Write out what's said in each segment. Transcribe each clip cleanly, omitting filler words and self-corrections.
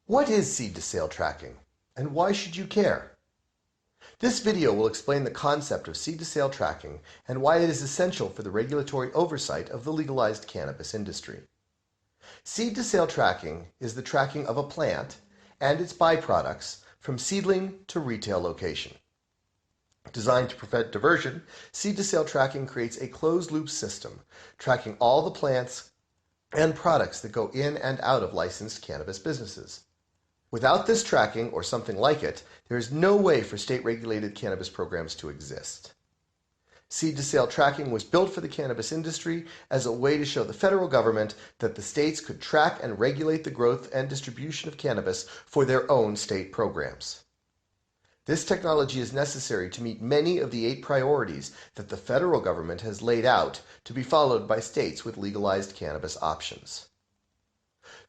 What is seed-to-sale tracking, and why should you care? This video will explain the concept of seed-to-sale tracking and why it is essential for the regulatory oversight of the legalized cannabis industry. Seed-to-sale tracking is the tracking of a plant and its byproducts from seedling to retail location. Designed to prevent diversion, seed-to-sale tracking creates a closed-loop system, tracking all the plants and products that go in and out of licensed cannabis businesses. Without this tracking, or something like it, there is no way for state-regulated cannabis programs to exist. Seed-to-sale tracking was built for the cannabis industry as a way to show the federal government that the states could track and regulate the growth and distribution of cannabis for their own state programs. This technology is necessary to meet many of the 8 priorities that the federal government has laid out to be followed by states with legalized cannabis options.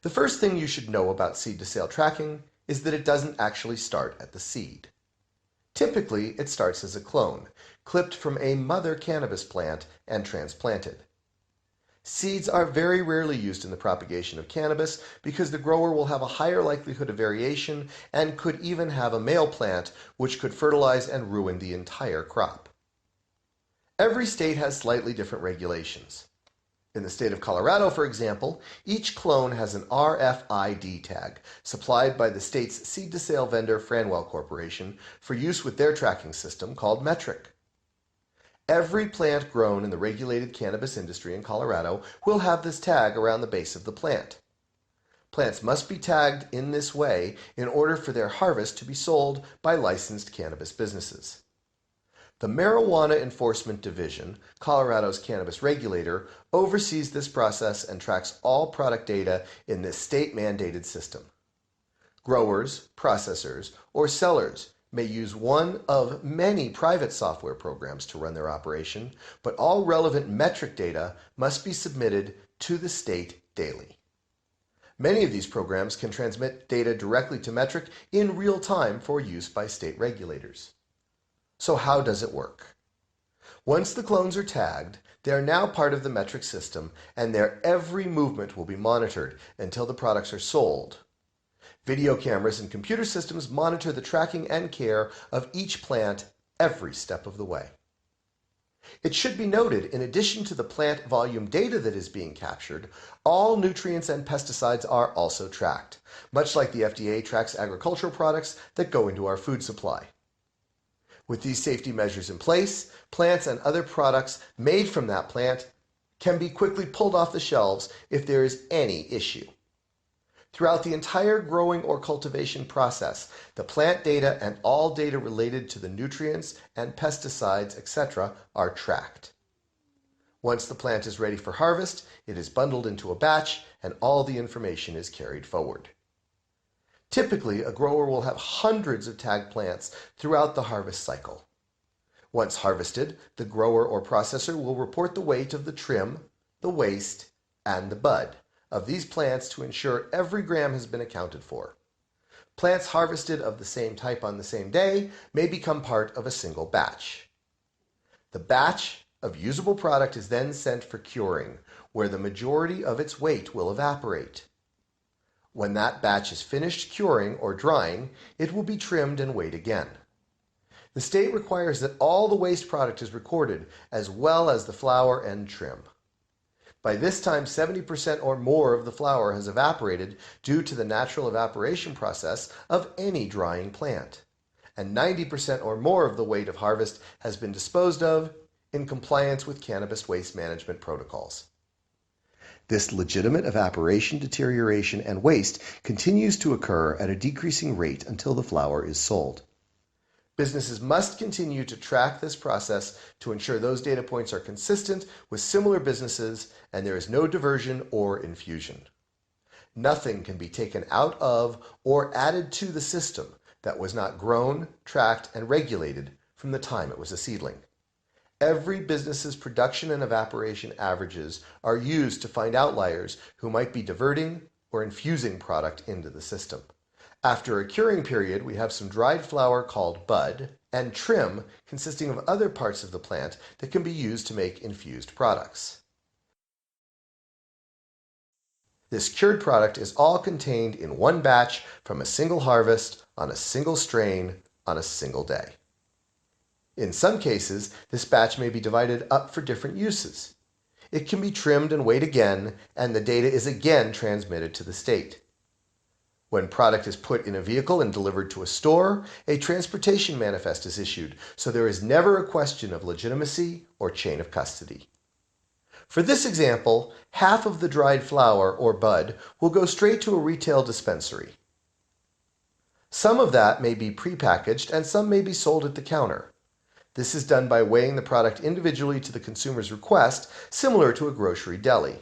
The first thing you should know about seed-to-sale tracking is that it doesn't actually start at the seed. Typically, it starts as a clone, clipped from a mother cannabis plant and transplanted. Seeds are very rarely used in the propagation of cannabis because the grower will have a higher likelihood of variation and could even have a male plant which could fertilize and ruin the entire crop. Every state has slightly different regulations. In the state of Colorado, for example, each clone has an RFID tag supplied by the state's seed-to-sale vendor Franwell Corporation for use with their tracking system called Metric. Every plant grown in the regulated cannabis industry in Colorado will have this tag around the base of the plant. Plants must be tagged in this way in order for their harvest to be sold by licensed cannabis businesses. The Marijuana Enforcement Division, Colorado's cannabis regulator, oversees this process and tracks all product data in this state-mandated system. Growers, processors, or sellers may use one of many private software programs to run their operation, but all relevant metric data must be submitted to the state daily. Many of these programs can transmit data directly to Metric in real time for use by state regulators. So how does it work? Once the clones are tagged, they are now part of the Metric system, and their every movement will be monitored until the products are sold. Video cameras and computer systems monitor the tracking and care of each plant every step of the way. It should be noted, in addition to the plant volume data that is being captured, all nutrients and pesticides are also tracked, much like the FDA tracks agricultural products that go into our food supply. With these safety measures in place, plants and other products made from that plant can be quickly pulled off the shelves if there is any issue. Throughout the entire growing or cultivation process, the plant data and all data related to the nutrients and pesticides, etc., are tracked. Once the plant is ready for harvest, it is bundled into a batch and all the information is carried forward. Typically, a grower will have hundreds of tagged plants throughout the harvest cycle. Once harvested, the grower or processor will report the weight of the trim, the waste, and the bud of these plants to ensure every gram has been accounted for. Plants harvested of the same type on the same day may become part of a single batch. The batch of usable product is then sent for curing, where the majority of its weight will evaporate. When that batch is finished curing or drying, it will be trimmed and weighed again. The state requires that all the waste product is recorded, as well as the flour and trim. By this time, 70% or more of the flour has evaporated due to the natural evaporation process of any drying plant, and 90% or more of the weight of harvest has been disposed of in compliance with cannabis waste management protocols. This legitimate evaporation, deterioration, and waste continues to occur at a decreasing rate until the flour is sold. Businesses must continue to track this process to ensure those data points are consistent with similar businesses and there is no diversion or infusion. Nothing can be taken out of or added to the system that was not grown, tracked, and regulated from the time it was a seedling. Every business's production and evaporation averages are used to find outliers who might be diverting or infusing product into the system. After a curing period, we have some dried flour called bud and trim consisting of other parts of the plant that can be used to make infused products. This cured product is all contained in one batch from a single harvest on a single strain on a single day. In some cases, this batch may be divided up for different uses. It can be trimmed and weighed again, and the data is again transmitted to the state. When product is put in a vehicle and delivered to a store, a transportation manifest is issued, so there is never a question of legitimacy or chain of custody. For this example, half of the dried flower or bud will go straight to a retail dispensary. Some of that may be prepackaged and some may be sold at the counter. This is done by weighing the product individually to the consumer's request, similar to a grocery deli.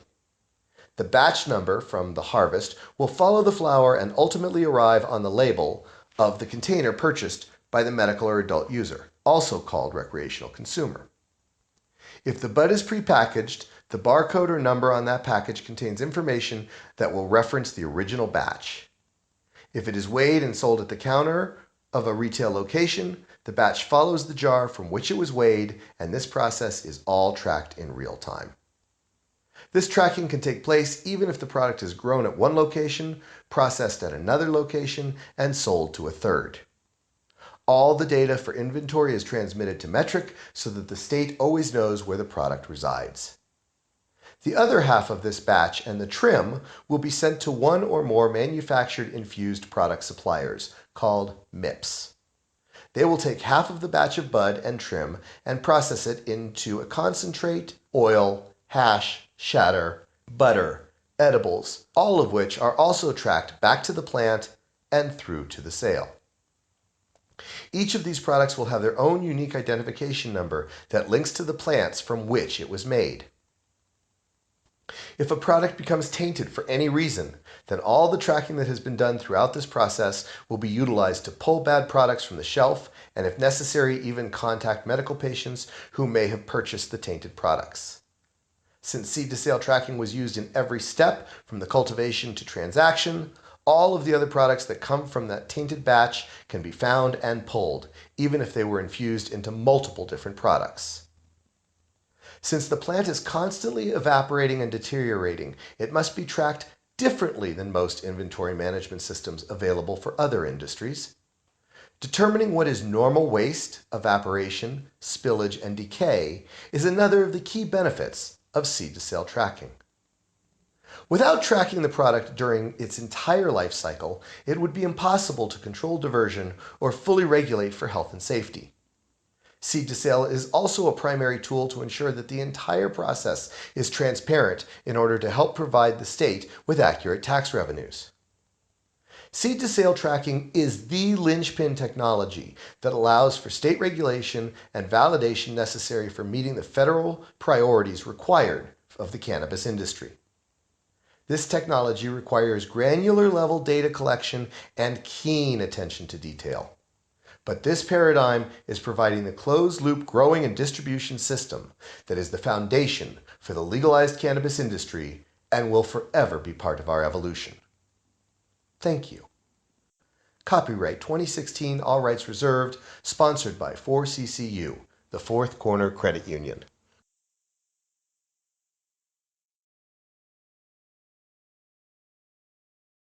The batch number from the harvest will follow the flower and ultimately arrive on the label of the container purchased by the medical or adult user, also called recreational consumer. If the bud is prepackaged, the barcode or number on that package contains information that will reference the original batch. If it is weighed and sold at the counter of a retail location, the batch follows the jar from which it was weighed, and this process is all tracked in real time. This tracking can take place even if the product is grown at one location, processed at another location, and sold to a third. All the data for inventory is transmitted to Metric so that the state always knows where the product resides. The other half of this batch and the trim will be sent to one or more manufactured infused product suppliers, called MIPS. They will take half of the batch of bud and trim and process it into a concentrate, oil, hash, shatter, butter, edibles, all of which are also tracked back to the plant and through to the sale. Each of these products will have their own unique identification number that links to the plants from which it was made. If a product becomes tainted for any reason, then all the tracking that has been done throughout this process will be utilized to pull bad products from the shelf and, if necessary, even contact medical patients who may have purchased the tainted products. Since seed-to-sale tracking was used in every step from the cultivation to transaction, all of the other products that come from that tainted batch can be found and pulled, even if they were infused into multiple different products. Since the plant is constantly evaporating and deteriorating, it must be tracked differently than most inventory management systems available for other industries. Determining what is normal waste, evaporation, spillage, and decay is another of the key benefits of seed-to-sale tracking. Without tracking the product during its entire life cycle, it would be impossible to control diversion or fully regulate for health and safety. Seed-to-sale is also a primary tool to ensure that the entire process is transparent in order to help provide the state with accurate tax revenues. Seed-to-sale tracking is the linchpin technology that allows for state regulation and validation necessary for meeting the federal priorities required of the cannabis industry. This technology requires granular level data collection and keen attention to detail. But this paradigm is providing the closed-loop growing and distribution system that is the foundation for the legalized cannabis industry and will forever be part of our evolution. Thank you. Copyright 2016, all rights reserved, sponsored by 4CCU, the Fourth Corner Credit Union.